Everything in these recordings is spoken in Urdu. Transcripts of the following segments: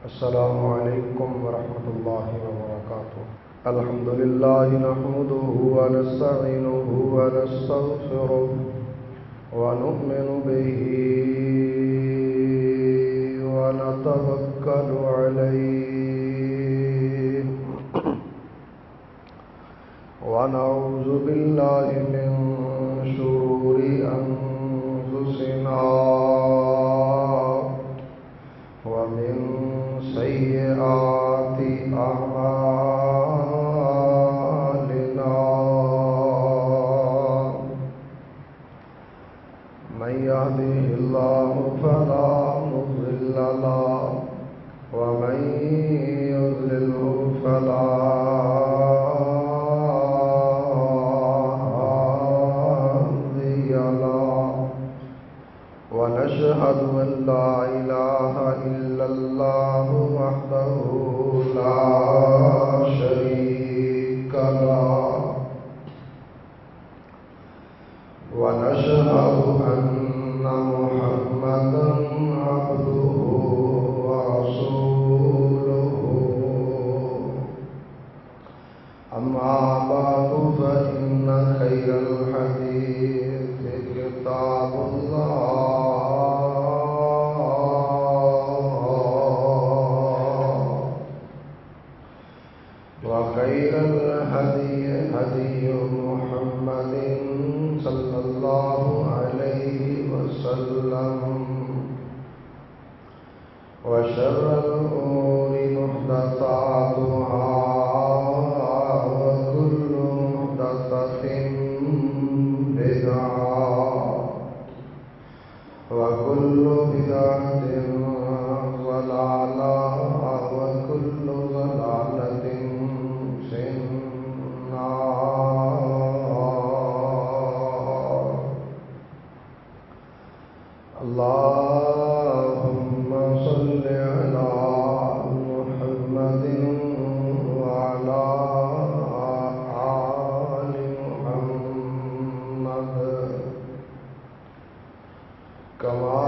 السلام علیکم ورحمۃ اللہ وبرکاتہ۔ الحمد للہ نحمده ونستعینه ونستغفره ونؤمن به ونتوکل علیہ ونعوذ باللہ من شرور انفسنا ومن سیئات اعمالنا من يهده الله فلا مضل له ومن يضلله فلا هادي له ونشهد أن لا إله إلا الله وحده لا شريك له ونشهد أن محمدا عبده ورسوله أما بعد فإن خير الحديث كتاب الله وخير الهدي هدي محمد صلى الله عليه وسلم وشر الأمور محدثاتها وكل محدثة بدعة وكل بدعة ضلالة وكل ضلالة في النار. اللهم صل على محمد وعلى آل محمد كما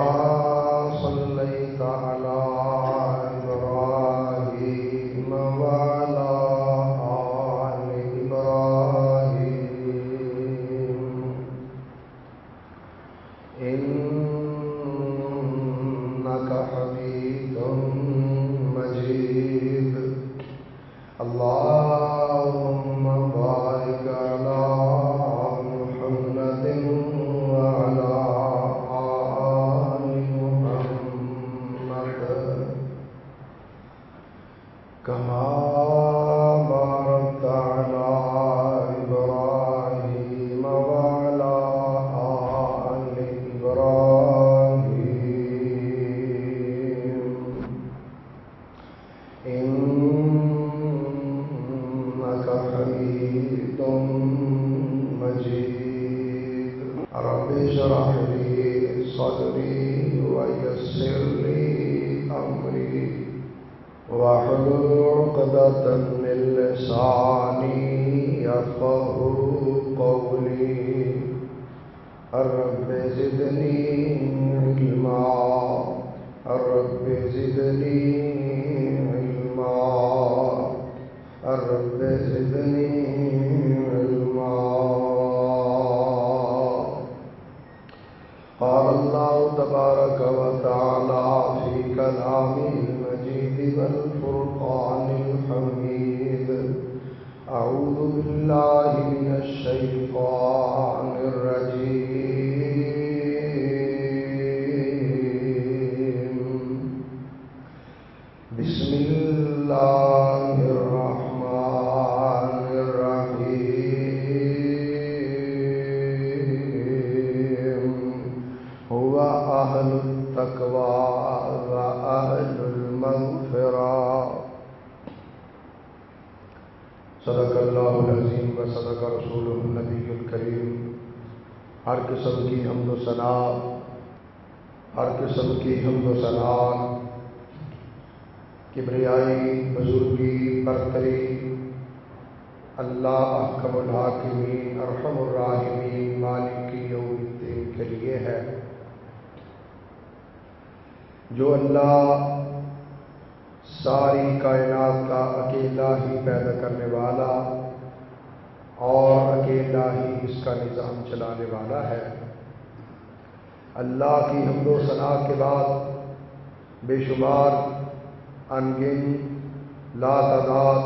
صليت على إبراهيم وعلى آل إبراهيم إنك حميد مجيد. اللهم بارك على محمد وعلى آل محمد كما باركت على إبراهيم وعلى آل إبراهيم إنك حميد مجيد. رب اشرح لي صدري ويسر لي أمري واحلل عقدة من لساني يفقهوا قولي. رب زدني علما رب زدني علما رب زدني علما. قال الله تبارك وتعالى في كلامه المجيد والفرقان الحميد: أعوذ بالله من الشيطان الرجيم. بسم الله الرحمن الرحيم. هو أهل التقوى وأهل المغفرة. صدق اللہ العظیم و صدق رسولہ النبی الکریم. ہر قسم کی حمد و ثنا، ہر قسم کی حمد و ثنا، کبریائی، بزرگی، برتری اللہ احکم الحاکمین ارحم الراحمین مالک یوم الدین کے لیے ہے. جو اللہ ساری کائنات کا اکیلا ہی پیدا کرنے والا اور اکیلا ہی اس کا نظام چلانے والا ہے۔ اللہ کی حمد و ثنا کے بعد بے شمار انگن لا تعداد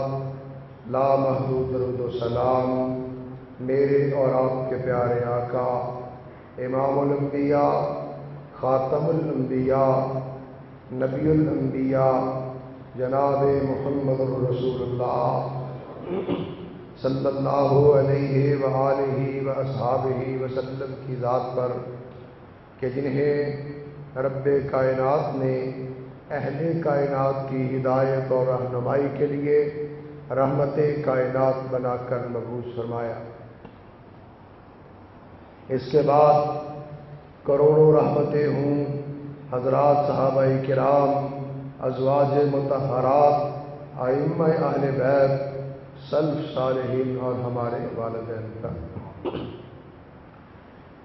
لا محدود درود و سلام میرے اور آپ کے پیارے آقا امام الانبیاء خاتم الانبیاء نبی الانبیاء جناب محمد الرسول اللہ صلی اللہ علیہ وآلہ واصحابہ وسلم کی ذات پر کہ جنہیں رب کائنات نے اہل کائنات کی ہدایت اور رہنمائی کے لیے رحمت کائنات بنا کر مبعوث فرمایا۔ اس کے بعد کروڑوں رحمتیں ہوں حضرات صحابہ کرام، ازواج مطہرات، ائمہ اہل بیت، سلف صالحین اور ہمارے والدین کا۔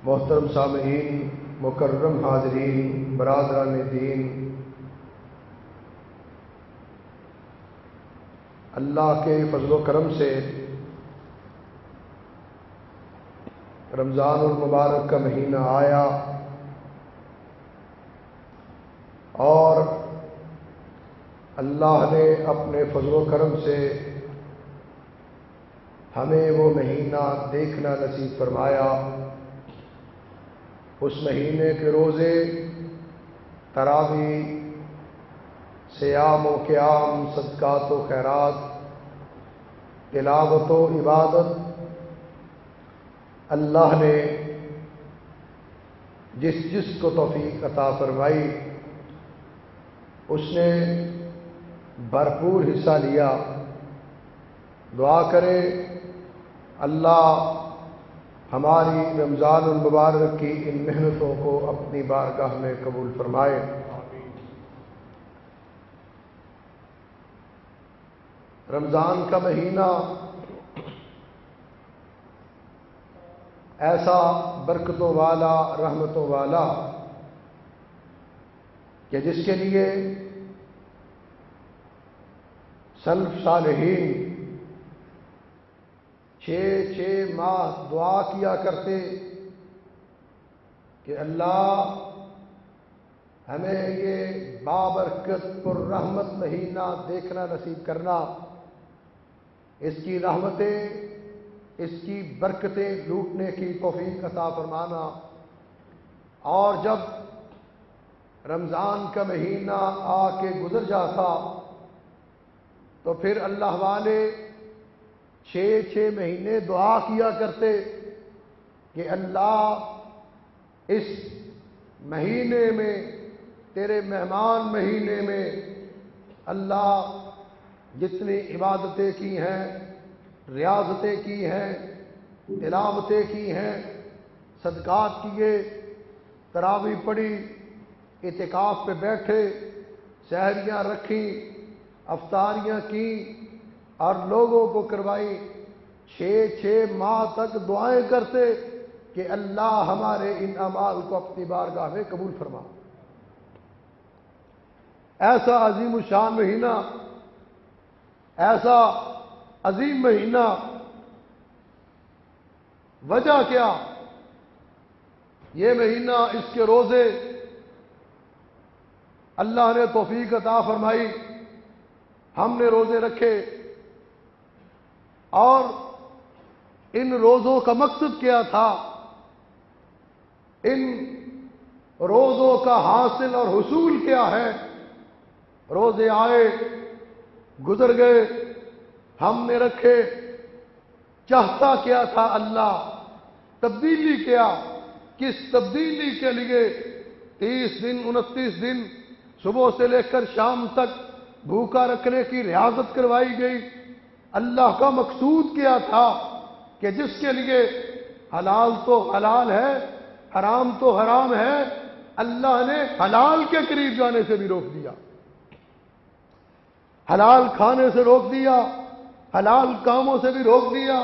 محترم سامعین، مکرم حاضرین، برادران دین، اللہ کے فضل و کرم سے رمضان المبارک کا مہینہ آیا اور اللہ نے اپنے فضل و کرم سے ہمیں وہ مہینہ دیکھنا نصیب فرمایا۔ اس مہینے کے روزے، تراویح، صیام و قیام، صدقات و خیرات، تلاوت و عبادت، اللہ نے جس کو توفیق عطا فرمائی اس نے بھرپور حصہ لیا۔ دعا کرے اللہ ہماری رمضان المبارک کی ان محنتوں کو اپنی بارگاہ میں قبول فرمائے۔ رمضان کا مہینہ ایسا برکتوں والا، رحمتوں والا کہ جس کے لیے سلف صالحین 6 ماہ دعا کیا کرتے کہ اللہ ہمیں یہ بابرکت پر رحمت مہینہ دیکھنا نصیب کرنا، اس کی رحمتیں، اس کی برکتیں لوٹنے کی توفیق عطا فرمانا۔ اور جب رمضان کا مہینہ آ کے گزر جاتا تو پھر اللہ والے 6 مہینے دعا کیا کرتے کہ اللہ اس مہینے میں، تیرے مہمان مہینے میں اللہ جتنی عبادتیں کی ہیں، ریاضتیں کی ہیں، تلاوتیں کی ہیں، صدقات کیے، تراویح پڑھی، اعتکاف پہ بیٹھے، سحریاں رکھیں، افطاریاں کی اور لوگوں کو کروائی، 6 ماہ تک دعائیں کرتے کہ اللہ ہمارے ان اعمال کو اپنی بارگاہ میں قبول فرما۔ ایسا عظیم الشان مہینہ، ایسا عظیم مہینہ، وجہ کیا؟ یہ مہینہ، اس کے روزے اللہ نے توفیق عطا فرمائی، ہم نے روزے رکھے، اور ان روزوں کا مقصد کیا تھا؟ ان روزوں کا حاصل اور حصول کیا ہے؟ روزے آئے، گزر گئے، ہم نے رکھے، چاہتا کیا تھا اللہ؟ تبدیلی کیا؟ کس تبدیلی کے لیے 30 دن 29 دن صبح سے لے کر شام تک بھوکا رکھنے کی ریاضت کروائی گئی؟ اللہ کا مقصود کیا تھا کہ جس کے لیے حلال تو حلال ہے، حرام تو حرام ہے، اللہ نے حلال کے قریب جانے سے بھی روک دیا، حلال کھانے سے روک دیا، حلال کاموں سے بھی روک دیا۔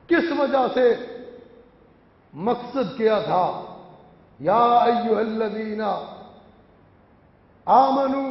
کس وجہ سے؟ مقصد کیا تھا؟ یا ایھا الذین آمنوا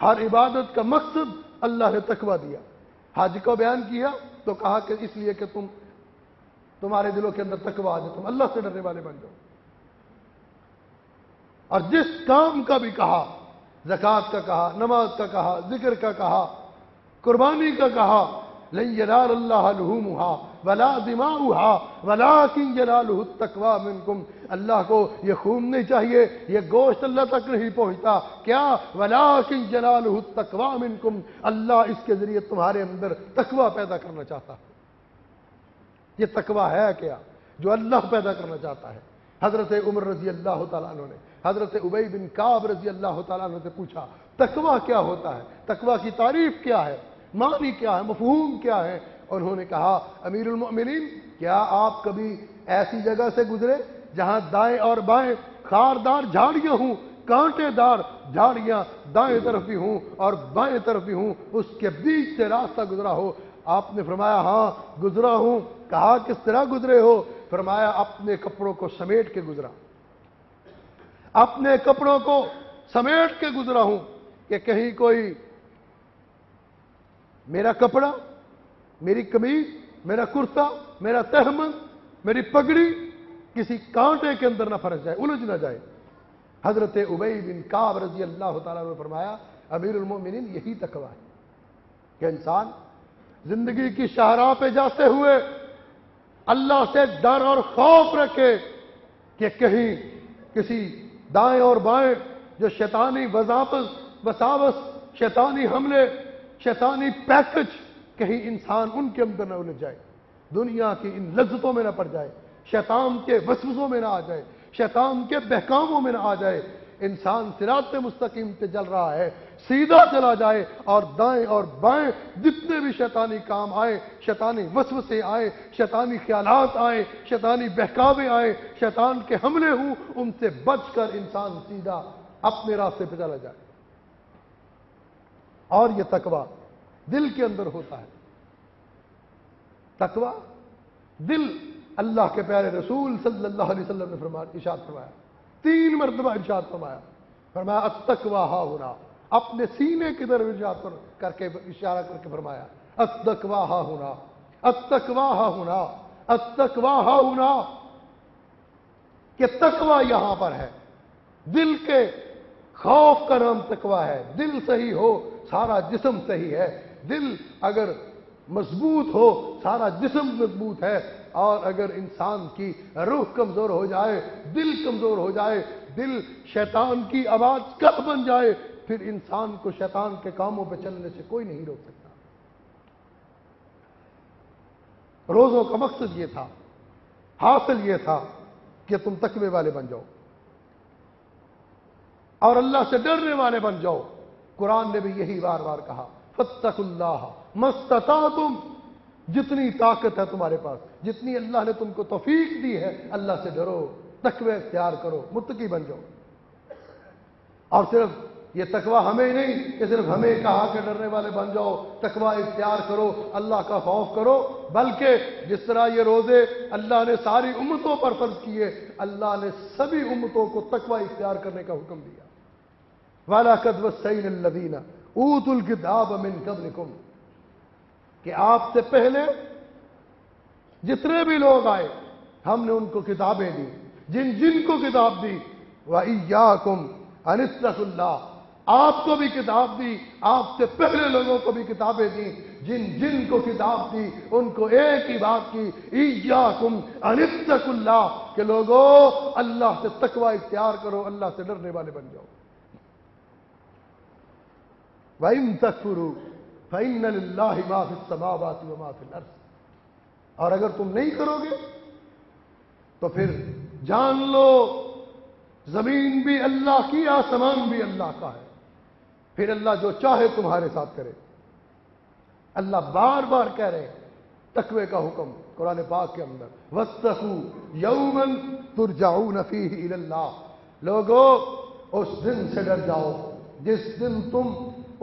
ہر عبادت کا مقصد اللہ نے تقویٰ دیا. حج کو بیان کیا تو کہا کہ اس لیے کہ تمہارے دلوں کے اندر تقویٰ آ جائے، تم اللہ سے ڈرنے والے بن جاؤ. اور جس کام کا بھی کہا، زکوٰۃ کا کہا، نماز کا کہا، ذکر کا کہا، قربانی کا کہا، لن ینال اللہ لحومها ولا دماؤها ولکن ینالہ التقوی منکم. اللہ کو یہ خون نہیں چاہیے، یہ گوشت اللہ تک نہیں پہنچتا. کیا؟ ولکن ینالہ التقوی منکم. اللہ اس کے ذریعے تمہارے اندر تقوی پیدا کرنا چاہتا ہے. یہ تقوی ہے کیا جو اللہ پیدا کرنا چاہتا ہے. حضرت عمر رضی اللہ تعالیٰ عنہ نے حضرت ابی بن کعب رضی اللہ تعالیٰ عنہ سے پوچھا تقوی کیا ہوتا ہے، تقوی کی تعریف کیا ہے، معنی کیا ہے، مفہوم کیا ہے. انہوں نے کہا امیر المؤمنین، کیا آپ کبھی ایسی جگہ سے گزرے جہاں دائیں اور بائیں خاردار جھاڑیاں ہوں، کانٹے دار جھاڑیاں دائیں طرف بھی ہوں اور بائیں طرف بھی ہوں، اس کے بیچ سے راستہ گزرا ہو؟ آپ نے فرمایا ہاں گزرا ہوں. کہا کس طرح گزرے ہو؟ فرمایا اپنے کپڑوں کو سمیٹ کے گزرا، اپنے کپڑوں کو سمیٹ کے گزرا ہوں کہ کہیں کوئی میرا کپڑا، میری قمیض، میرا کرتا، میرا تہمد، میری پگڑی کسی کانٹے کے اندر نہ پھنس جائے، الجھ نہ جائے. حضرت ابی بن کعب رضی اللہ تعالیٰ نے فرمایا امیر المؤمنین یہی تقوی ہے کہ انسان زندگی کی شاہراہ پہ جاتے ہوئے اللہ سے ڈر اور خوف رکھے کہ کہیں کسی دائیں اور بائیں جو شیطانی وساوس، شیطانی حملے، شیطانی پیکج، کہیں انسان ان کے اندر نہ الجھ جائے، دنیا کی ان لذتوں میں نہ پڑ جائے، شیطان کے وسوسوں میں نہ آ جائے، شیطان کے بہکاموں میں نہ آ جائے. انسان صراط مستقیم پہ چل رہا ہے، سیدھا چلا جائے اور دائیں اور بائیں جتنے بھی شیطانی کام آئے، شیطانی وسوسے آئے، شیطانی خیالات آئے، شیطانی بہکاوے آئے، شیطان کے حملے ہوں، ان سے بچ کر انسان سیدھا اپنے راستے پہ چلا جائے. اور یہ تقویٰ دل کے اندر ہوتا ہے. تقویٰ دل، اللہ کے پیارے رسول صلی اللہ علیہ وسلم نے ارشاد فرمایا، 3 مرتبہ ارشاد فرمایا. فرمایا التقویٰ ہا ہونا، اپنے سینے کی طرف ارشاد کر کے اشارہ کر کے فرمایا التقویٰ ہا ہونا، التقویٰ ہا ہونا، التقویٰ ہا ہونا، کہ تقویٰ یہاں پر ہے. دل کے خوف کا نام تقویٰ ہے. دل صحیح ہو سارا جسم صحیح ہے. دل اگر مضبوط ہو سارا جسم مضبوط ہے. اور اگر انسان کی روح کمزور ہو جائے، دل کمزور ہو جائے، دل شیطان کی آواز کا بن جائے، پھر انسان کو شیطان کے کاموں پہ چلنے سے کوئی نہیں روک سکتا. روزوں کا مقصد یہ تھا، حاصل یہ تھا کہ تم تقوی والے بن جاؤ اور اللہ سے ڈرنے والے بن جاؤ. قرآن نے بھی یہی بار بار کہا فاتقوا اللہ ما استطعتم، جتنی طاقت ہے تمہارے پاس، جتنی اللہ نے تم کو توفیق دی ہے، اللہ سے ڈرو، تقوی اختیار کرو، متقی بن جاؤ. اور صرف یہ تقوی ہمیں نہیں کہ صرف ہمیں کہا کہ ڈرنے والے بن جاؤ، تقوی اختیار کرو، اللہ کا خوف کرو، بلکہ جس طرح یہ روزے اللہ نے ساری امتوں پر فرض کیے، اللہ نے سبھی امتوں کو تقوی اختیار کرنے کا حکم دیا. وَلَقَدْ وَصَّيْنَا الَّذِينَ أُوتُوا الْكِتَابَ مِنْ قَبْلِكُمْ، کہ آپ سے پہلے جتنے بھی لوگ آئے ہم نے ان کو کتابیں دی، جن کو کتاب دی. وَإِيَّاكُمْ أَنِ اتَّقُوا اللَّهَ، آپ کو بھی کتاب دی، آپ سے پہلے لوگوں کو بھی کتابیں دی. جن کو کتاب دی ان کو ایک ہی بات کی، ایاکم ان اتقوا اللہ، کہ لوگوں اللہ سے تقوی اختیار کرو، اللہ سے ڈرنے والے بن جاؤ. وَإِن تَكْفُرُوا فَإِنَّ لِلَّهِ مَا فِي السَّمَاوَاتِ وَمَا فِي الْأَرْضِ، اور اگر تم نہیں کرو گے تو پھر جان لو زمین بھی اللہ کی، آسمان بھی اللہ کا ہے. پھر اللہ جو چاہے تمہارے ساتھ کرے. اللہ بار بار کہہ رہے ہیں تقوی کا حکم قرآن پاک کے اندر، وَاتَّقُوا يَوْمًا تُرْجَعُونَ فِيهِ إِلَى اللَّهِ، لوگو اس دن سے ڈر جاؤ جس دن تم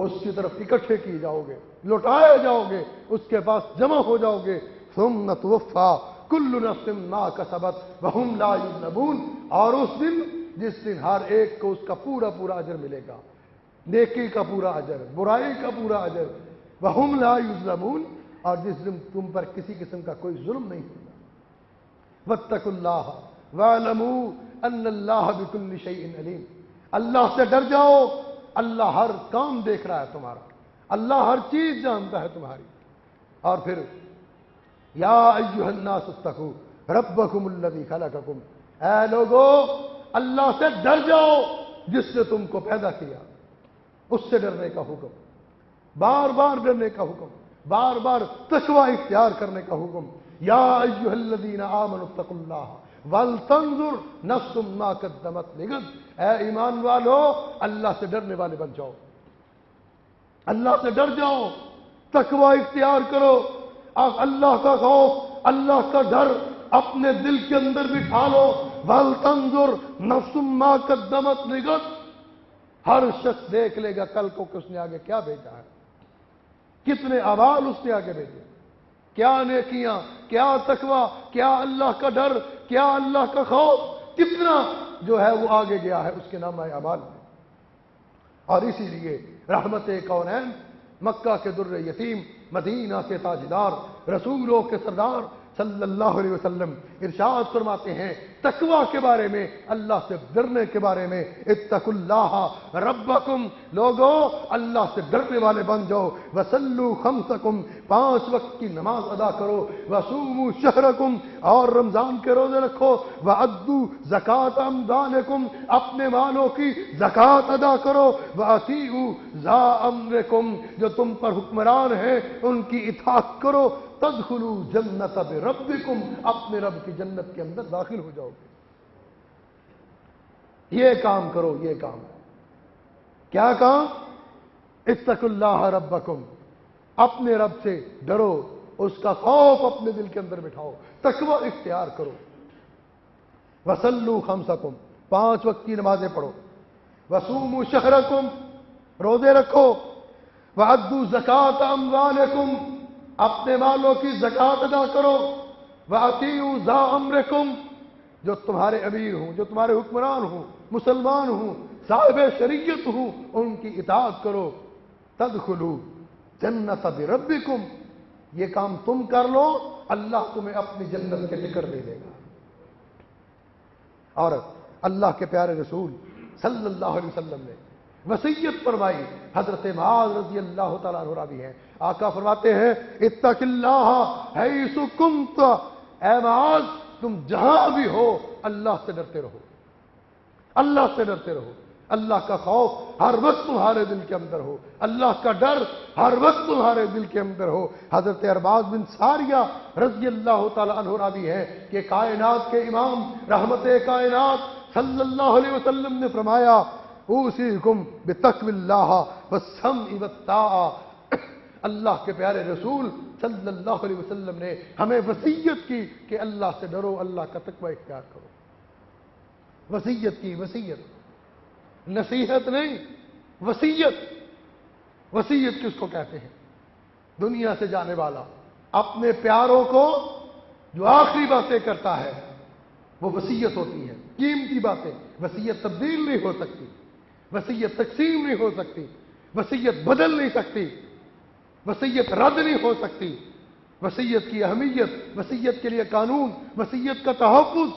اس کی طرف اکٹھے کی جاؤ گے، لوٹائے جاؤ گے، اس کے پاس جمع ہو جاؤ گے. ثُمَّ تُوَفَّىٰ كُلُّ نَفْسٍ مَا كَسَبَتْ وَهُمْ لَا يُظْلَمُونَ، اور اس دن جس دن ہر ایک کو اس کا پورا اجر ملے گا، نیکی کا پورا اجر، برائی کا پورا اجر، وَهُمْ لَا يُظْلَمُونَ، اور جس دن تم پر کسی قسم کا کوئی ظلم نہیں ہوگا۔ وَاتَّقُوا اللَّهَ وَاعْلَمُوا أَنَّ اللَّهَ بِكُلِّ شَيْءٍ عَلِيمٌ، اللہ سے ڈر جاؤ، اللہ ہر کام دیکھ رہا ہے تمہارا، اللہ ہر چیز جانتا ہے تمہاری۔ اور پھر یا ایھا الناس اتقوا ربکم الذی خلقکم، اے لوگو اللہ سے ڈر جاؤ جس نے تم کو پیدا کیا، اس سے ڈرنے کا حکم، بار بار ڈرنے کا حکم، بار بار تقوی اختیار کرنے کا حکم۔ یا ایھا الذین آمنوا اتقوا اللہ ولتنظر نفس ما قدمت لغد، اے ایمان والو اللہ سے ڈرنے والے بن جاؤ، اللہ سے ڈر جاؤ، تقوی اختیار کرو، اللہ کا خوف، اللہ کا ڈر اپنے دل کے اندر بٹھا لو۔ وَلْتَنظُرْ نَفْسٌ مَا قَدَّمَتْ لِغَدٍ، ہر شخص دیکھ لے گا کل کو کہ اس نے آگے کیا بھیجا ہے، کتنے اعمال اس نے آگے بھیجے، کیا نیکیاں، کیا تقوی، کیا اللہ کا ڈر، کیا اللہ کا خوف، کتنا جو ہے وہ آگے گیا ہے اس کے نامہ اعمال میں۔ اور اسی لیے رحمت کونین، مکہ کے در یتیم، مدینہ کے تاجدار، رسولوں کے سردار صلی اللہ علیہ وسلم ارشاد فرماتے ہیں تقوی کے بارے میں، اللہ سے ڈرنے کے بارے میں، اتقوا اللہ ربکم، لوگو اللہ سے ڈرنے والے بن جاؤ، وصلوا خمسکم، 5 وقت کی نماز ادا کرو، وصوموا شہرکم، اور رمضان کے روزے رکھو، وادوا زکات اموالکم، اپنے مالوں کی زکات ادا کرو، واطیعوا ذا امرکم، جو تم پر حکمران ہیں ان کی اطاعت کرو، تدخلوا جنت بربکم، اپنے رب کی جنت کے اندر داخل ہو جاؤ گے۔ یہ کام کرو، یہ کام، کیا کام؟ اتقوا اللہ ربکم، اپنے رب سے ڈرو، اس کا خوف اپنے دل کے اندر بٹھاؤ، تقوی اختیار کرو، وصلوا خمسکم، 5 وقت کی نمازیں پڑھو، وصوموا شہرکم، روزے رکھو، وادوا زکات اموالکم، اپنے مالوں کی زکات ادا کرو، واطیعوا ذا امرکم، جو تمہارے امیر ہوں، جو تمہارے حکمران ہوں، مسلمان ہوں، صاحب شریعت ہوں، ان کی اطاعت کرو، تدخلوا جنت بربکم، یہ کام تم کر لو، اللہ تمہیں اپنی جنت کے ٹکٹ دے دے گا۔ اور اللہ کے پیارے رسول صلی اللہ علیہ وسلم نے وصیت فرمائی، حضرت معاذ رضی اللہ تعالیٰ عنہ راوی ہیں، آقا فرماتے ہیں اتق اللہ حیث کنت، اے معاذ تم جہاں بھی ہو اللہ سے ڈرتے رہو، اللہ سے ڈرتے رہو، اللہ کا خوف ہر وقت تمہارے دل کے اندر ہو، اللہ کا ڈر ہر وقت تمہارے دل کے اندر ہو۔ حضرت ارباز بن ساریہ رضی اللہ تعالیٰ عنہ راوی ہیں کہ کائنات کے امام رحمت کائنات صلی اللہ علیہ وسلم نے فرمایا اوصیکم بتقوی اللہ والسمع والطاعہ، اللہ کے پیارے رسول صلی اللہ علیہ وسلم نے ہمیں وصیت کی کہ اللہ سے ڈرو، اللہ کا تقوی اختیار کرو، وصیت کی، وصیت نصیحت نہیں، وصیت، وصیت کس کو کہتے ہیں؟ دنیا سے جانے والا اپنے پیاروں کو جو آخری باتیں کرتا ہے وہ وصیت ہوتی ہے، قیمتی باتیں، وصیت تبدیل نہیں ہو سکتی، وصیت تقسیم نہیں ہو سکتی، وصیت بدل نہیں سکتی، وصیت رد نہیں ہو سکتی، وصیت کی اہمیت، وصیت کے لیے قانون، وصیت کا تحفظ،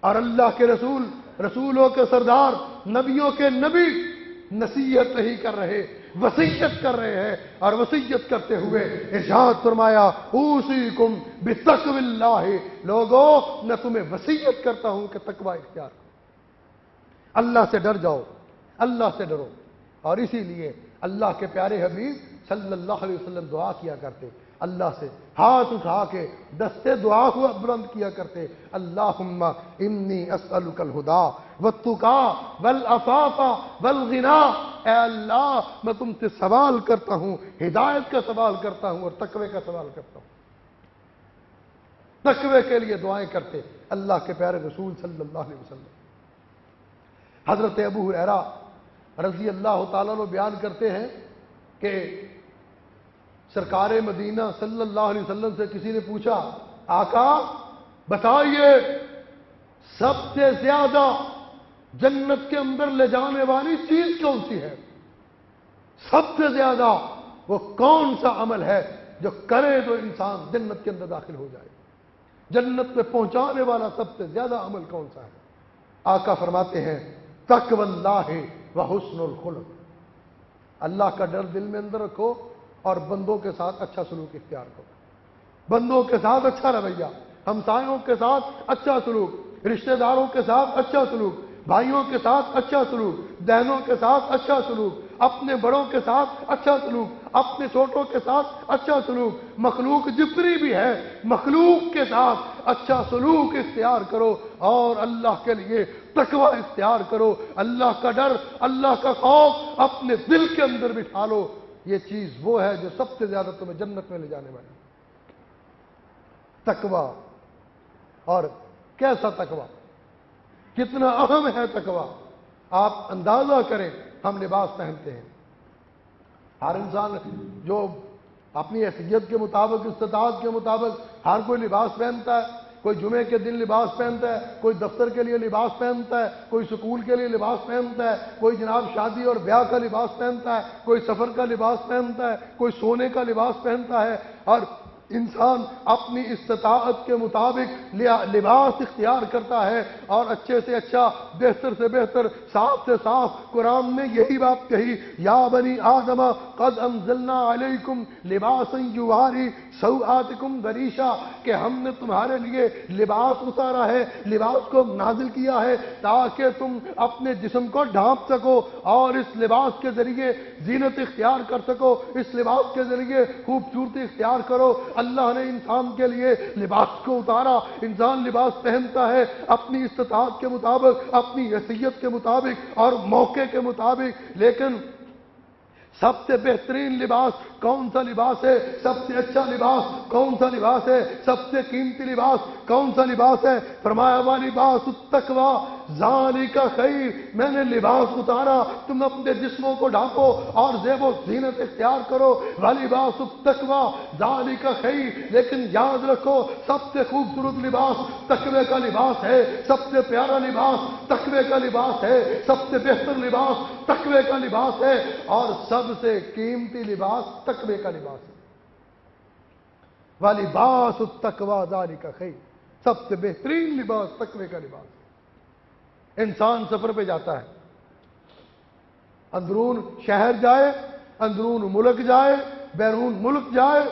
اور اللہ کے رسول، رسولوں کے سردار، نبیوں کے نبی نصیحت نہیں کر رہے، وصیت کر رہے ہیں، اور وصیت کرتے ہوئے ارشاد فرمایا اوصیکم بتقوی اللہ، لوگوں میں تمہیں وصیت کرتا ہوں کہ تقوی اختیار کرو، اللہ سے ڈر جاؤ، اللہ سے ڈرو۔ اور اسی لیے اللہ کے پیارے حبیب صلی اللہ علیہ وسلم دعا کیا کرتے، اللہ سے ہاتھ اٹھا کے دستے دعا ہوا بلند کیا کرتے، اللہم انی اسألک الہدی والتقی والعفاف والغنی، اے اللہ میں تم سے سوال کرتا ہوں، ہدایت کا سوال کرتا ہوں اور تقوی کا سوال کرتا ہوں۔ تقوی کے لیے دعائیں کرتے اللہ کے پیارے رسول صلی اللہ علیہ وسلم۔ حضرت ابو ہریرہ رضی اللہ تعالیٰ عنہ بیان کرتے ہیں کہ سرکار مدینہ صلی اللہ علیہ وسلم سے کسی نے پوچھا آقا بتائیے سب سے زیادہ جنت کے اندر لے جانے والی چیز کون سی ہے؟ سب سے زیادہ وہ کون سا عمل ہے جو کرے تو انسان جنت کے اندر داخل ہو جائے؟ جنت میں پہنچانے والا سب سے زیادہ عمل کون سا ہے؟ آقا فرماتے ہیں تقوی اللہ و حسن الخلق، اللہ کا ڈر دل میں اندر رکھو اور بندوں کے ساتھ اچھا سلوک اختیار کرو، بندوں کے ساتھ اچھا رویہ، ہمسایوں کے ساتھ اچھا سلوک، رشتہ داروں کے ساتھ اچھا سلوک، بھائیوں کے ساتھ اچھا سلوک، بہنوں کے ساتھ اچھا سلوک، اپنے بڑوں کے ساتھ اچھا سلوک، اپنے چھوٹوں کے ساتھ اچھا سلوک، مخلوق جتنی بھی ہے مخلوق کے ساتھ اچھا سلوک اختیار کرو اور اللہ کے لیے تقوی اختیار کرو، اللہ کا ڈر، اللہ کا خوف اپنے دل کے اندر بٹھا لو۔ یہ چیز وہ ہے جو سب سے زیادہ تمہیں جنت میں لے جانے والی تقوی۔ اور کیسا تقوی، کتنا اہم ہے تقوی، آپ اندازہ کریں۔ ہم لباس پہنتے ہیں، ہر انسان جو اپنی حیثیت کے مطابق، استطاعت کے مطابق ہر کوئی لباس پہنتا ہے، کوئی جمعے کے دن لباس پہنتا ہے، کوئی دفتر کے لیے لباس پہنتا ہے، کوئی سکول کے لیے لباس پہنتا ہے، کوئی جناب شادی اور بیاہ کا لباس پہنتا ہے، کوئی سفر کا لباس پہنتا ہے، کوئی سونے کا لباس پہنتا ہے، اور انسان اپنی استطاعت کے مطابق لباس اختیار کرتا ہے، اور اچھے سے اچھا، بہتر سے بہتر، صاف سے صاف۔ قرآن نے یہی بات کہی، یا بنی آدم قد انزلنا علیکم لباسا یواری سوآتکم وریشا، کہ ہم نے تمہارے لیے لباس اتارا ہے، لباس کو نازل کیا ہے تاکہ تم اپنے جسم کو ڈھانپ سکو اور اس لباس کے ذریعے زینت اختیار کر سکو، اس لباس کے ذریعے خوبصورتی اختیار کرو۔ اللہ نے انسان کے لیے لباس کو اتارا، انسان لباس پہنتا ہے اپنی استطاعت کے مطابق، اپنی حیثیت کے مطابق اور موقع کے مطابق، لیکن سب سے بہترین لباس کون سا لباس ہے؟ سب سے اچھا لباس کون سا لباس ہے؟ سب سے قیمتی لباس کون سا لباس ہے؟ فرمایا وَلِبَاسُ التَّقْوَىٰ ذَٰلِکَ خَیْرٌ، میں نے لباس اتارا، تم اپنے جسموں کو ڈھانپو اور زیب و زینت اختیار کرو۔ وَلِبَاسُ التَّقْوَىٰ ذَٰلِکَ خَیْرٌ، لیکن یاد رکھو سب سے خوبصورت لباس تقوی کا لباس ہے، سب سے پیارا لباس تقوی کا لباس ہے، سب سے بہتر لباس تقوی کا لباس ہے، اور سب سے قیمتی لباس تقوی کا لباس ہے۔ وَلِبَاسُ التَّقْوَىٰ ذَٰلِکَ خَیْرٌ، سب سے بہترین لباس تقوی کا لباس ہے۔ انسان سفر پہ جاتا ہے، اندرون شہر جائے، اندرون ملک جائے، بیرون ملک جائے،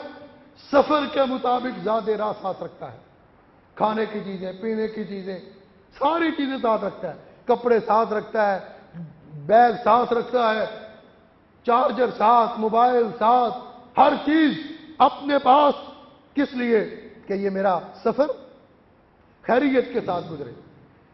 سفر کے مطابق زیادہ راہ ساتھ رکھتا ہے، کھانے کی چیزیں، پینے کی چیزیں، ساری چیزیں ساتھ رکھتا ہے، کپڑے ساتھ رکھتا ہے، بیگ ساتھ رکھتا ہے، چارجر ساتھ، موبائل ساتھ، ہر چیز اپنے پاس۔ کس لیے؟ کہ یہ میرا سفر خیریت کے ساتھ گزرے،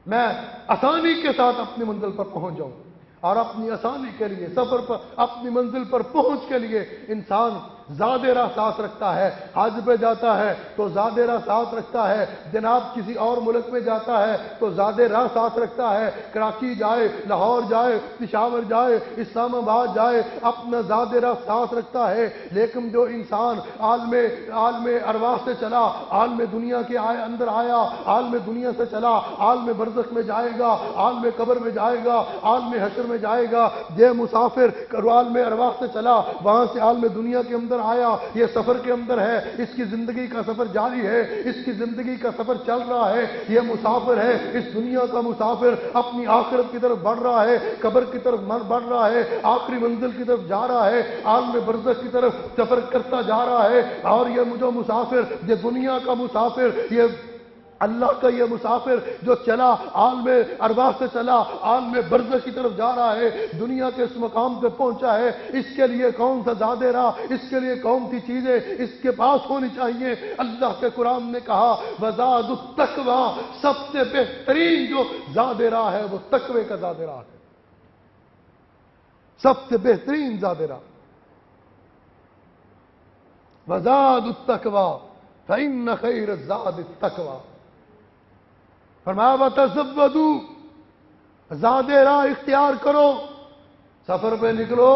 میں آسانی کے ساتھ اپنی منزل پر پہنچ جاؤں، اور اپنی آسانی کے لیے سفر پر، اپنی منزل پر پہنچ کے لیے انسان زیادہ راہ ساتھ رکھتا ہے۔ حج پہ جاتا ہے تو زیادہ راہ ساتھ رکھتا ہے، جناب کسی اور ملک میں جاتا ہے تو زیادہ راہ ساتھ رکھتا ہے، کراچی جائے، لاہور جائے، پشاور جائے، اسلام آباد جائے، اپنا زیادہ راہ ساتھ رکھتا ہے۔ لیکن جو انسان عالم ارواح سے چلا، عالم دنیا کے اندر آیا، عالم دنیا سے چلا، عالم برزخ میں جائے گا، عالم قبر میں جائے گا، عالم حشر میں جائے گا، یہ مسافر عالم ارواح سے چلا، وہاں سے عالم دنیا کے اندر آیا، یہ سفر کے اندر ہے، اس کی زندگی کا سفر جاری ہے، اس کی زندگی کا سفر چل رہا ہے، یہ مسافر ہے، اس دنیا کا مسافر اپنی آخرت کی طرف بڑھ رہا ہے، قبر کی طرف بڑھ رہا ہے، آخری منزل کی طرف جا رہا ہے، عالم برزخ کی طرف سفر کرتا جا رہا ہے۔ اور یہ جو مسافر، یہ دنیا کا مسافر، یہ اللہ کا یہ مسافر جو چلا، عالم ارواح سے چلا، عالم برزخ کی طرف جا رہا ہے، دنیا کے اس مقام پہ پہنچا ہے، اس کے لیے کون سا زیادہ راہ، اس کے لیے کون سی چیزیں اس کے پاس ہونی چاہیے؟ اللہ کے قرآن نے کہا وَزَادُ التَّقْوَىٰ، سب سے بہترین جو زیادہ راہ ہے وہ تقوی کا زیادہ راہ ہے، سب سے بہترین زیادہ راہ۔ وَزَادُ التَّقْوَىٰ فَإِنَّ خَيْرَ الزَّادِ التَّقْوَىٰ، فرمایا وَتَزَوَّدُوا، زیادہ راہ اختیار کرو، سفر پہ نکلو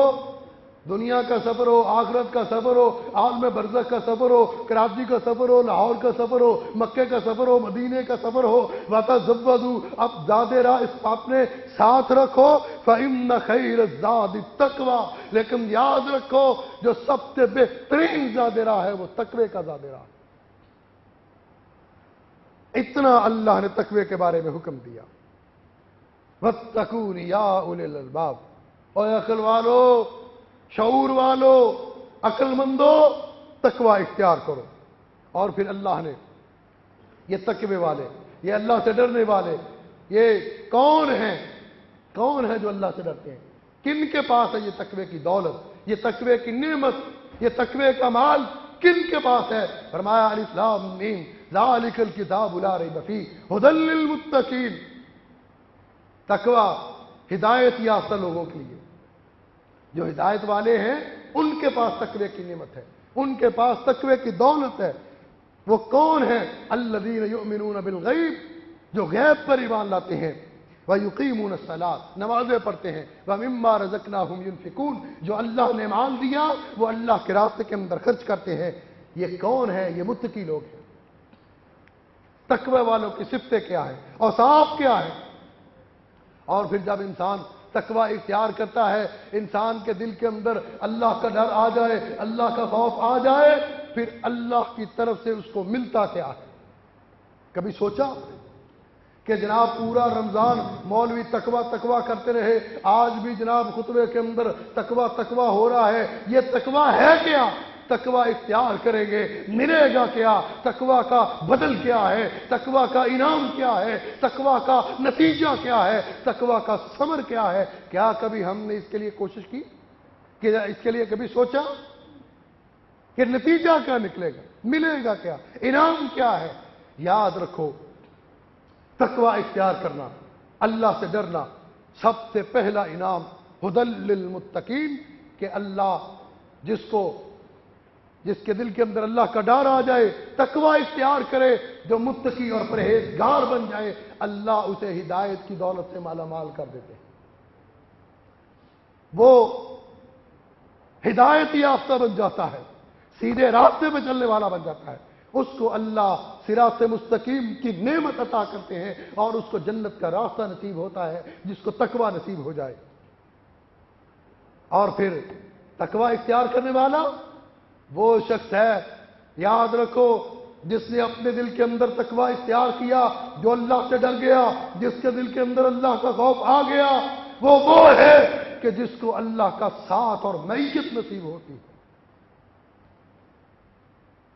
دنیا کا سفر ہو، آخرت کا سفر ہو، عالم برزخ کا سفر ہو، کراچی کا سفر ہو، لاہور کا سفر ہو، مکے کا سفر ہو، مدینے کا سفر ہو، وَتَزَوَّدُوا، اب زاد راہ اس اپنے ساتھ رکھو، فَإِنَّ خَيْرَ الزَّادِ التَّقْوَىٰ، لیکن یاد رکھو جو سب سے بہترین زاد راہ ہے وہ تقوی کا زاد راہ ہے۔ اتنا اللہ نے تقوی کے بارے میں حکم دیا۔ وَاتَّقُونِ يَا أُولِي الْأَلْبَابِ، اور عقل والو، شعور والو، عقل مندو، تقوی اختیار کرو۔ اور پھر اللہ نے یہ تقوی والے، یہ اللہ سے ڈرنے والے، یہ کون ہیں جو اللہ سے ڈرتے ہیں؟ کن کے پاس ہے یہ تقوی کی دولت، یہ تقوی کی نعمت، یہ تقوی کا مال کن کے پاس ہے؟ فرمایا الف لام میم ذالک الکتاب لا ریب فیہ ھدی للمتقین۔ تقوی ہدایت یافتہ لوگوں کے لیے، جو ہدایت والے ہیں ان کے پاس تقوی کی نعمت ہے، ان کے پاس تقوی کی دولت ہے۔ وہ کون ہیں؟ الذین یؤمنون بالغیب، جو غیب پر ایمان لاتے ہیں، وَيُقِيمُونَ الصَّلَاةَ، نمازیں پڑھتے ہیں، وَمِمَّا رَزَقْنَاهُمْ يُنْفِقُونَ، جو اللہ نے مال دیا وہ اللہ کے راستے کے اندر خرچ کرتے ہیں۔ یہ کون ہے؟ یہ متقی لوگ ہیں۔ تقوی والوں کی صفتیں کیا ہیں، اوصاف کیا ہیں؟ اور پھر جب انسان تقوی اختیار کرتا ہے، انسان کے دل کے اندر اللہ کا ڈر آ جائے، اللہ کا خوف آ جائے، پھر اللہ کی طرف سے اس کو ملتا کیا ہے؟ کبھی سوچا کہ جناب پورا رمضان مولوی تقوی کرتے رہے، آج بھی جناب خطبے کے اندر تقوی ہو رہا ہے، یہ تقوی ہے کیا؟ تقوی اختیار کریں گے ملے گا کیا؟ تقوی کا بدل کیا ہے؟ تقوی کا انعام کیا ہے؟ تقوی کا نتیجہ کیا ہے؟ تقوی کا ثمر کیا ہے؟ کیا کبھی ہم نے اس کے لیے کوشش کی کہ اس کے لیے کبھی سوچا کہ نتیجہ کیا نکلے گا، ملے گا کیا، انعام کیا ہے؟ یاد رکھو تقوی اختیار کرنا، اللہ سے ڈرنا، سب سے پہلا انعام ھدی للمتقین، کہ اللہ جس کے دل کے اندر اللہ کا ڈر آ جائے، تقوی اختیار کرے، جو متقی اور پرہیزگار بن جائے، اللہ اسے ہدایت کی دولت سے مالا مال کر دیتے ہیں۔ وہ ہدایت یافتہ بن جاتا ہے، سیدھے راستے پہ چلنے والا بن جاتا ہے، اس کو اللہ صراط مستقیم کی نعمت عطا کرتے ہیں، اور اس کو جنت کا راستہ نصیب ہوتا ہے جس کو تقوی نصیب ہو جائے۔ اور پھر تقوی اختیار کرنے والا وہ شخص ہے، یاد رکھو، جس نے اپنے دل کے اندر تقوی اختیار کیا، جو اللہ سے ڈر گیا، جس کے دل کے اندر اللہ کا خوف آ گیا، وہ ہے کہ جس کو اللہ کا ساتھ اور معیت نصیب ہوتی ہے۔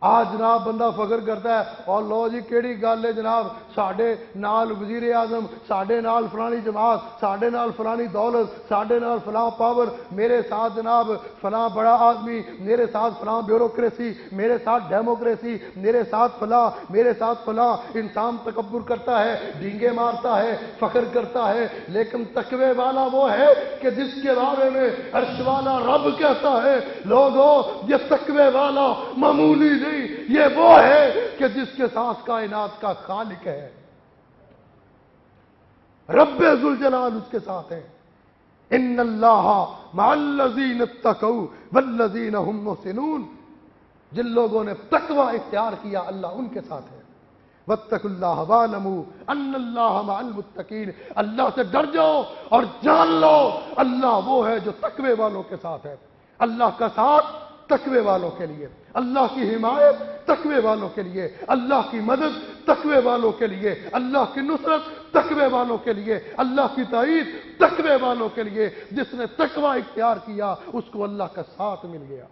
آج جناب بندہ فخر کرتا ہے، اور لو جی کیڑی گل ہے جناب، ساڈے نال وزیر اعظم، ساڈے نال فلانی جماعت، ساڈے نال فلانی دولت، ساڈے نال فلاں پاور، میرے ساتھ جناب فلاں بڑا آدمی، میرے ساتھ فلاں بیوروکریسی، میرے ساتھ ڈیموکریسی، میرے ساتھ فلاں، میرے ساتھ فلاں۔ انسان تکبر کرتا ہے، ڈینگے مارتا ہے، فخر کرتا ہے، لیکن تقوی والا وہ ہے کہ جس کے بارے میں عرش والا رب کہتا ہے، لوگو یہ تقوی والا معمولی نہیں، یہ وہ ہے کہ جس کے ساتھ کائنات کا خالق ہے، رب ذوالجلال اس کے ساتھ ہے۔ ان اللہ مع الذین اتقوا والذین هم محسنون، جن لوگوں نے تقوی اختیار کیا اللہ ان کے ساتھ ہے۔ واتقوا اللہ واعلموا ان اللہ مع المتقین، اللہ سے ڈر جاؤ اور جان لو اللہ وہ ہے جو تقوی والوں کے ساتھ ہے۔ اللہ کا ساتھ تقوی والوں کے لیے، اللہ کی حمایت تقوی والوں کے لیے، اللہ کی مدد تقوی والوں کے لیے، اللہ کی نصرت تقوی والوں کے لیے، اللہ کی تائید تقوی والوں کے لیے۔ جس نے تقوی اختیار کیا اس کو اللہ کا ساتھ مل گیا۔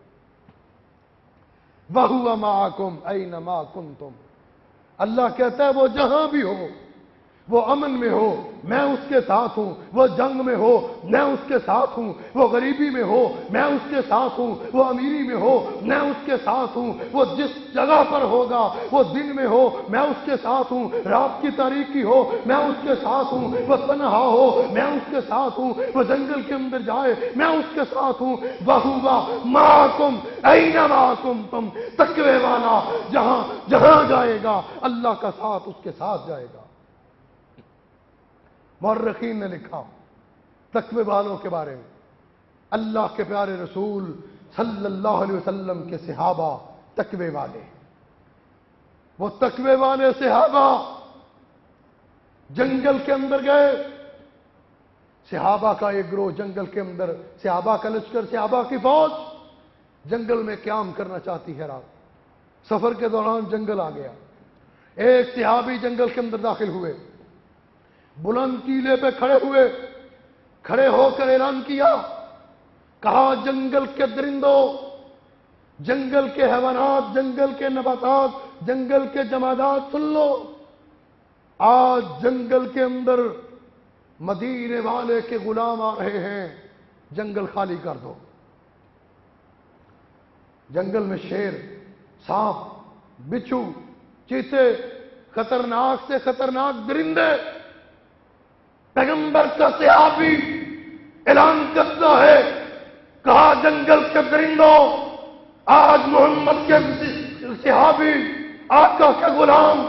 وَهُوَ مَعَكُمْ أَيْنَمَا كُنْتُمْ، اللہ کہتا ہے وہ جہاں بھی ہو، وہ امن میں ہو میں اس کے ساتھ ہوں، وہ جنگ میں ہو میں اس کے ساتھ ہوں، وہ غریبی میں ہو میں اس کے ساتھ ہوں، وہ امیری میں ہو میں اس کے ساتھ ہوں، وہ جس جگہ پر ہوگا، وہ دن میں ہو میں اس کے ساتھ ہوں، رات کی تاریکی ہو میں اس کے ساتھ ہوں، وہ تنہا ہو میں اس کے ساتھ ہوں، وہ جنگل کے اندر جائے میں اس کے ساتھ ہوں۔ وَهُوَ مَعَكُمْ أَيْنَمَا كُنْتُمْ، تقوی والا جہاں جائے گا اللہ کا ساتھ اس کے ساتھ جائے گا۔ مورخین نے لکھا تقوی والوں کے بارے میں، اللہ کے پیارے رسول صلی اللہ علیہ وسلم کے صحابہ تقوی والے، وہ تقوی والے صحابہ جنگل کے اندر گئے. صحابہ کا ایک گروہ جنگل کے اندر، صحابہ کا لشکر، صحابہ کی فوج جنگل میں قیام کرنا چاہتی ہے. رات سفر کے دوران جنگل آ گیا. ایک صحابی جنگل کے اندر داخل ہوئے، بلند ٹیلے پہ کھڑے ہوئے، کھڑے ہو کر اعلان کیا، کہا جنگل کے درندوں، جنگل کے حیوانات، جنگل کے نباتات، جنگل کے جمادات، سن لو، آج جنگل کے اندر مدینے والے کے غلام آ رہے ہیں، جنگل خالی کر دو. جنگل میں شیر، سانپ، بچھو، چیتے، خطرناک سے خطرناک درندے. پیغمبر کا صحابی اعلان کرتا ہے، کہا جنگل کے درندوں، آج محمد کے صحابی، آقا کے غلام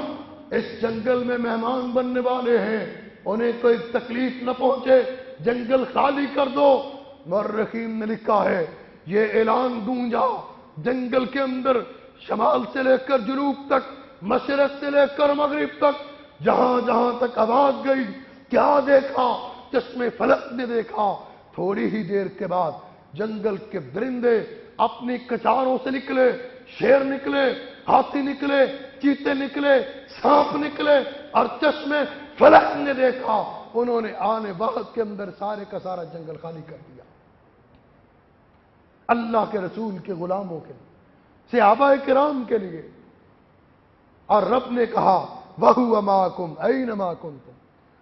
اس جنگل میں مہمان بننے والے ہیں، انہیں کوئی تکلیف نہ پہنچے، جنگل خالی کر دو. مورخین نے لکھا ہے یہ اعلان گونجا جنگل کے اندر، شمال سے لے کر جنوب تک، مشرق سے لے کر مغرب تک، جہاں جہاں تک آواز گئی. کیا دیکھا؟ چشمے فلک نے دیکھا. تھوڑی ہی دیر کے بعد جنگل کے درندے اپنی کچاروں سے نکلے، شیر نکلے، ہاتھی نکلے، چیتے نکلے، سانپ نکلے، اور چشمے فلک نے دیکھا. انہوں نے آنے وقت کے اندر سارے کا سارا جنگل خالی کر دیا. اللہ کے رسول کے غلاموں کے لیے، صحابہ کرام کے لیے. اور رب نے کہا وَهُوَ مَعَكُمْ أَيْنَمَا كُنْتُمْ،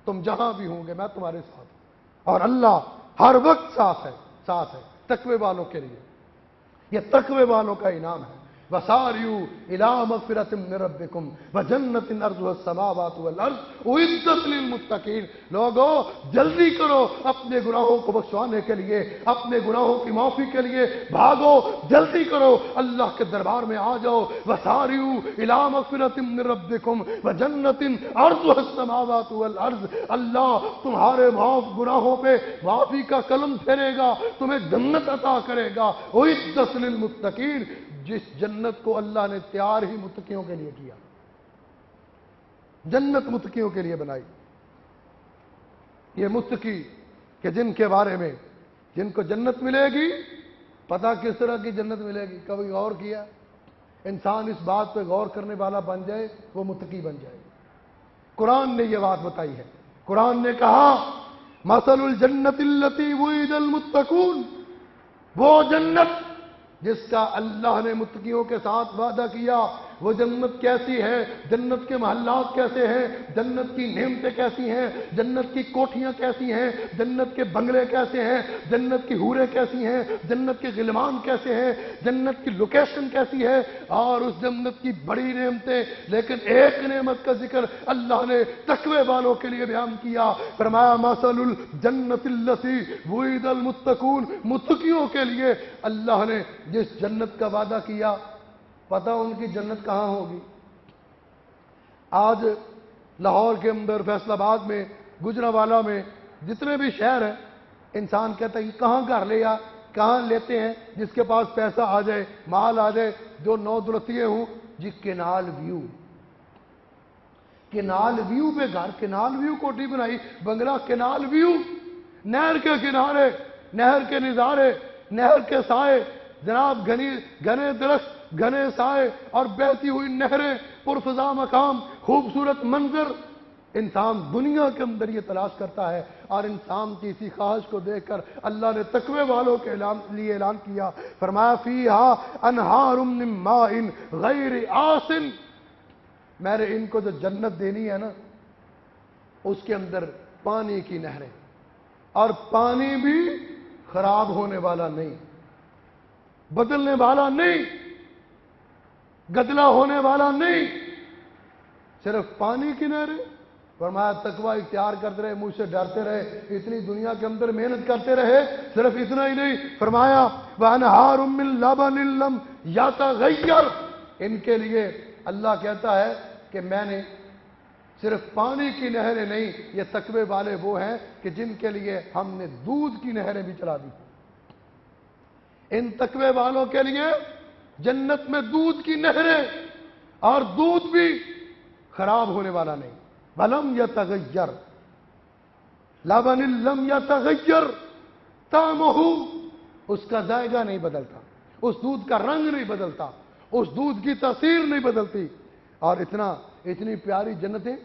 تم جہاں بھی ہوں گے میں تمہارے ساتھ ہوں. اور اللہ ہر وقت ساتھ ہے تقوی والوں کے لیے. یہ تقوی والوں کا انعام ہے. وَسَارِعُوا إِلَىٰ مَغْفِرَةٍ مِّن رَّبِّكُمْ وَجَنَّةٍ عَرْضُهَا السَّمَاوَاتُ وَالْأَرْضُ أُعِدَّتْ لِلْمُتَّقِينَ. لوگو جلدی کرو اپنے گناہوں کو بخشوانے کے لیے، اپنے گناہوں کی معافی کے لیے بھاگو، جلدی کرو، اللہ کے دربار میں آ جاؤ. وَسَارِعُوا إِلَىٰ مَغْفِرَةٍ مِّن رَّبِّكُمْ وَجَنَّةٍ عَرْضُهَا السَّمَاوَاتُ وَالْأَرْضُ. اللہ تمہارے معاف گناہوں پہ معافی کا قلم پھیرے گا، تمہیں جنت عطا کرے گا. أُعِدَّتْ لِلْمُتَّقِينَ، جس جنت کو اللہ نے تیار ہی متقیوں کے لیے کیا. جنت متقیوں کے لیے بنائی. یہ متقی کہ جن کے بارے میں، جن کو جنت ملے گی، پتہ کس طرح کی جنت ملے گی؟ کبھی غور کیا؟ انسان اس بات پہ غور کرنے والا بن جائے وہ متقی بن جائے. قرآن نے یہ بات بتائی ہے. قرآن نے کہا مثل الجنت التی وعد المتقون، وہ جنت جس کا اللہ نے متقیوں کے ساتھ وعدہ کیا، وہ جنت کیسی ہے، جنت کے محلات کیسے ہیں، جنت کی نعمتیں کیسی ہیں، جنت کی کوٹھیاں کیسی ہیں، جنت کے بنگلے کیسے ہیں، جنت کی حوریں کیسی ہیں، جنت کے غلمان کیسے ہیں، جنت کی لوکیشن کیسی ہے، اور اس جنت کی بڑی نعمتیں. لیکن ایک نعمت کا ذکر اللہ نے تقوی والوں کے لیے بیان کیا. فرمایا مثل الجنت التی وعد المتقون، متقیوں کے لیے اللہ نے جس جنت کا وعدہ کیا، پتہ ان کی جنت کہاں ہوگی؟ آج لاہور کے اندر، فیصل آباد میں، گجرانوالہ میں، جتنے بھی شہر ہیں، انسان کہتا ہے کہ کہاں گھر لیا، کہاں لیتے ہیں جس کے پاس پیسہ آ جائے، مال آ جائے، جو نو دولتیے ہوں. جی کینال ویو، کینال ویو پہ گھر، کینال ویو کوٹھی بنائی، بنگلہ کینال ویو، نہر کے کنارے، نہر کے نظارے، نہر کے سائے، جناب گھنے درخت، گھنے سائے اور بہتی ہوئی نہریں، پرفضا مقام، خوبصورت منظر. انسان دنیا کے اندر یہ تلاش کرتا ہے، اور انسان کی اسی خواہش کو دیکھ کر اللہ نے تقوی والوں کے لیے اعلان کیا. فرمایا فیہا انہار من ماء غیر آسن، میں نے ان کو جو جنت دینی ہے نا، اس کے اندر پانی کی نہریں، اور پانی بھی خراب ہونے والا نہیں، بدلنے والا نہیں، گدلا ہونے والا نہیں، صرف پانی کی نہریں. فرمایا تقوی اختیار کرتے رہے، مجھ سے ڈرتے رہے، اتنی دنیا کے اندر محنت کرتے رہے. صرف اتنا ہی نہیں، فرمایا وَأَنْهَارٌ مِّن لَبَنٍ لَّمْ يَتَغَيَّرْ، ان کے لیے اللہ کہتا ہے کہ میں نے صرف پانی کی نہریں نہیں، یہ تقوی والے وہ ہیں کہ جن کے لیے ہم نے دودھ کی نہریں بھی چلا دی. ان تقوی والوں کے لیے جنت میں دودھ کی نہریں، اور دودھ بھی خراب ہونے والا نہیں. ولم یتغیر لبن لم یتغیر طعمہ، اس کا ذائقہ نہیں بدلتا، اس دودھ کا رنگ نہیں بدلتا، اس دودھ کی تاثیر نہیں بدلتی. اور اتنی پیاری جنتیں.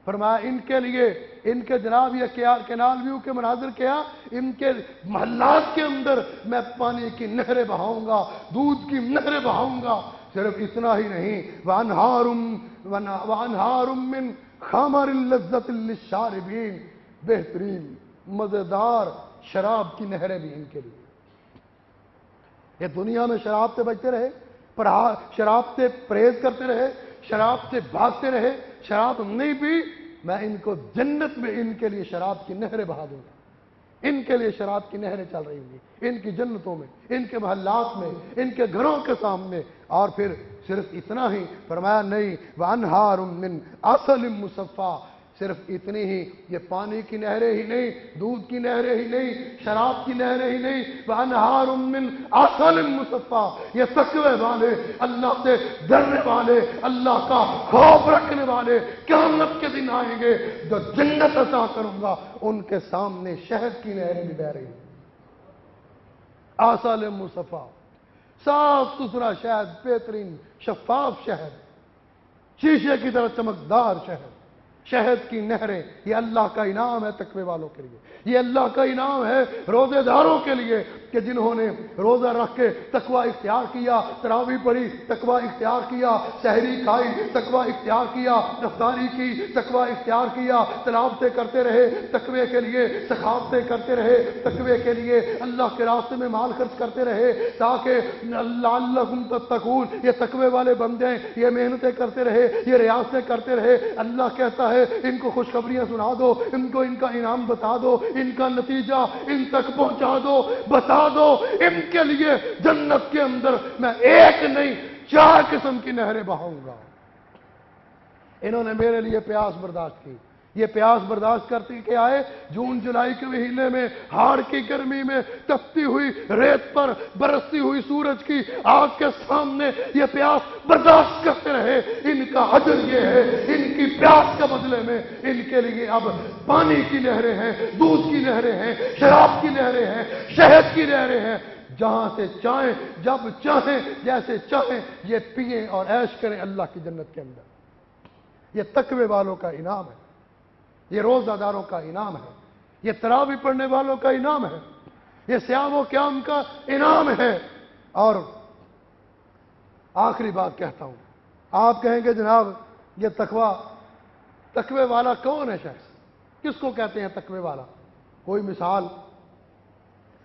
فرمایا ان کے لیے، ان کے جناب یہ کینال ویو کے مناظر کیا، ان کے محلات کے اندر میں پانی کی نہریں بہاؤں گا، دودھ کی نہریں بہاؤں گا. صرف اتنا ہی نہیں، وانہار من خمر لذت للشاربین، بہترین مزیدار شراب کی نہریں بھی ان کے لیے. یہ دنیا میں شراب سے بچتے رہے، شراب سے پرہیز کرتے رہے، شراب سے بھاگتے رہے، شراب نہیں پی، میں ان کو جنت میں ان کے لیے شراب کی نہریں بہا دوں گا. ان کے لیے شراب کی نہریں چل رہی ہوں گی ان کی جنتوں میں، ان کے محلات میں، ان کے گھروں کے سامنے. اور پھر صرف اتنا ہی فرمایا نہیں، وانہار من عسل مصفی، صرف اتنی ہی، یہ پانی کی نہریں ہی نہیں، دودھ کی نہریں ہی نہیں، شراب کی نہریں ہی نہیں، وانہار من عسل مصفی، یہ تقوی والے، اللہ سے ڈرنے والے، اللہ کا خوف رکھنے والے قیامت کے دن آئیں گے، جو جنت عطا کروں گا ان کے سامنے شہد کی نہریں بھی بہ رہی ہیں. عسل مصفی، صاف ستھرا شہد، بہترین شفاف شہد، شیشے کی طرح چمکدار شہد، شہد کی نہریں. یہ اللہ کا انعام ہے تقوی والوں کے لیے، یہ اللہ کا انعام ہے روزے داروں کے لیے کہ جنہوں نے روزہ رکھ کے تقوی اختیار کیا، تراویح پڑھی، تقوی اختیار کیا، سحری کھائی، تقوی اختیار کیا، افطاری کی، تقوی اختیار کیا، تلاوتیں کرتے رہے تقوی کے لیے، سخاوتیں کرتے رہے تقوی کے لیے، اللہ کے راستے میں مال خرچ کرتے رہے تاکہ لعلکم تتقون. یہ تقوی والے بندے ہیں، یہ محنتیں کرتے رہے، یہ ریاضتیں کرتے رہے. اللہ کہتا ہے ان کو خوشخبریاں سنا دو، ان کو ان کا انعام بتا دو، ان کا نتیجہ ان تک پہنچا دو، بتا دو. ان کے لیے جنت کے اندر میں ایک نہیں 4 قسم کی نہریں بہاؤں گا. انہوں نے میرے لیے پیاس برداشت کی. یہ پیاس برداشت کرتے کہ آئے جون جولائی کے مہینے میں ہاڑ کی گرمی میں تپتی ہوئی ریت پر برستی ہوئی سورج کی آگ کے سامنے یہ پیاس برداشت کرتے رہے. ان کا اجر یہ ہے، ان کی پیاس کے بدلے میں ان کے لیے اب پانی کی نہریں ہیں، دودھ کی نہریں ہیں، شراب کی نہریں ہیں، شہد کی نہریں ہیں. جہاں سے چاہیں، جب چاہیں، جیسے چاہیں یہ پئیں اور عیش کریں اللہ کی جنت کے اندر. یہ تقوی والوں کا انعام ہے، یہ روزہ داروں کا انعام ہے، یہ تراویح پڑھنے والوں کا انعام ہے، یہ صیام و قیام کا انعام ہے. اور آخری بات کہتا ہوں، آپ کہیں گے جناب یہ تقوی والا کون ہے؟ شخص کس کو کہتے ہیں تقوی والا؟ کوئی مثال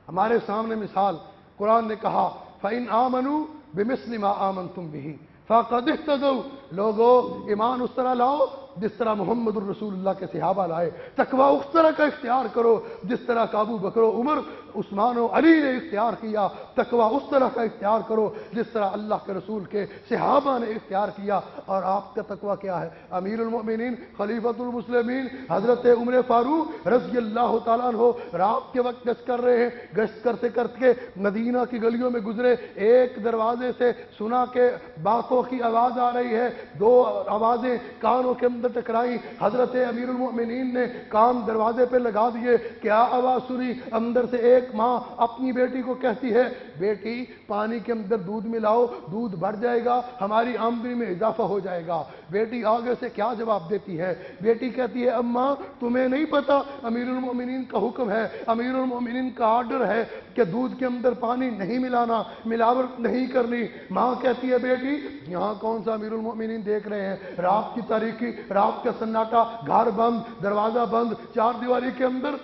ہمارے سامنے مثال قرآن نے کہا فَإِنْ آمَنُوا بِمِثْلِ مَا آمَنْتُمْ بِهِ فَقَدِ اهْتَدَوْا. لوگو ایمان اس طرح لاؤ جس طرح محمد الرسول اللہ کے صحابہ لائے. تقوی اس طرح کا اختیار کرو جس طرح ابو بکر و عمر، عثمان و علی نے اختیار کیا. تقوی اس طرح کا اختیار کرو جس طرح اللہ کے رسول کے صحابہ نے اختیار کیا. اور آپ کا تقوی کیا ہے؟ امیر المؤمنین خلیفۃ المسلمین حضرت عمر فاروق رضی اللہ تعالیٰ عنہ رات کے وقت گشت کر رہے ہیں. گشت کرتے کرتے مدینہ کی گلیوں میں گزرے. ایک دروازے سے سنا کہ باتوں کی آواز آ رہی ہے. 2 آوازیں کانوں کے اندر ٹکرائی. حضرت امیر المؤمنین نے کان دروازے پہ لگا دیے. کیا آواز سنی؟ اندر سے ایک ماں اپنی بیٹی کو کہتی ہے بیٹی پانی کے اندر دودھ ملاؤ، دودھ بڑھ جائے گا، ہماری آمدنی میں اضافہ ہو جائے گا. بیٹی آگے سے کیا جواب دیتی ہے؟ بیٹی کہتی ہے اماں تمہیں نہیں پتا امیر المؤمنین کا حکم ہے، امیر المؤمنین کا آرڈر ہے کہ دودھ کے اندر پانی نہیں ملانا، ملاوٹ نہیں کرنی. ماں کہتی ہے بیٹی یہاں کون سا امیر المؤمنین دیکھ رہے ہیں؟ رات کی تاریکی، رات کا سناٹا، گھر بند، دروازہ بند، 4 دیواری کے اندر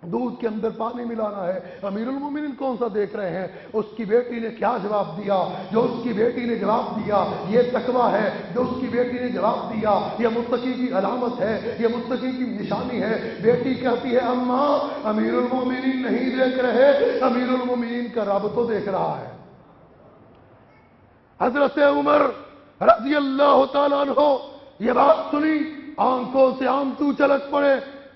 دودھ کے اندر پانی ملانا ہے. امیر المومنین کون سا دیکھ رہے ہیں؟ اس کی بیٹی نے کیا جواب دیا؟ جو اس کی بیٹی نے جواب دیا یہ تقوی ہے. جو اس کی بیٹی نے جواب دیا یہ متقی کی علامت ہے، یہ متقی کی نشانی ہے. بیٹی کہتی ہے اماں امیر المومنین نہیں دیکھ رہے، امیر المومنین کا رب تو دیکھ رہا ہے. حضرت عمر رضی اللہ تعالیٰ عنہ یہ بات سنی، آنکھوں سے آنسو چھلک پڑے.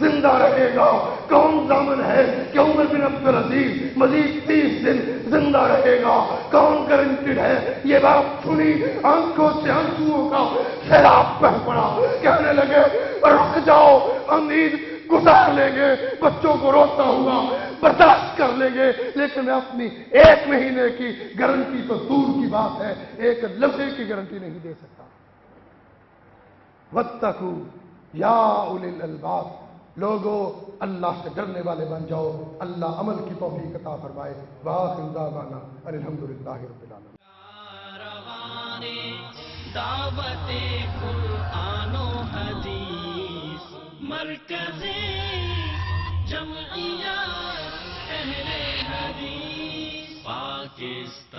زندہ رہے گا؟ کون ضامن ہے کہ عمر بن عبدالعزیز مزید 30 دن زندہ رہے گا؟ کون گارنٹیڈ ہے؟ یہ بات سنی، آنکھوں سے آنسوؤں کا سیلاب بہہ پڑا، کہنے لگے رک جاؤ، ہم عید گزار لیں گے، بچوں کو روتا ہوا برداشت کر لیں گے، لیکن میں اپنی 1 مہینے کی گارنٹی تو دور کی بات ہے، 1 لمحے کی گارنٹی نہیں دے سکتا۔ واتقوا یا اولی الالباب، لوگوں اللہ سے ڈرنے والے بن جاؤ، اللہ عمل کی توفیق عطا فرمائے۔ وآخر دعوانا ان الحمدللہ رب العالمین۔ دعوت قرآن و حدیث مرکز جمعیت اہل حدیث پاکستان۔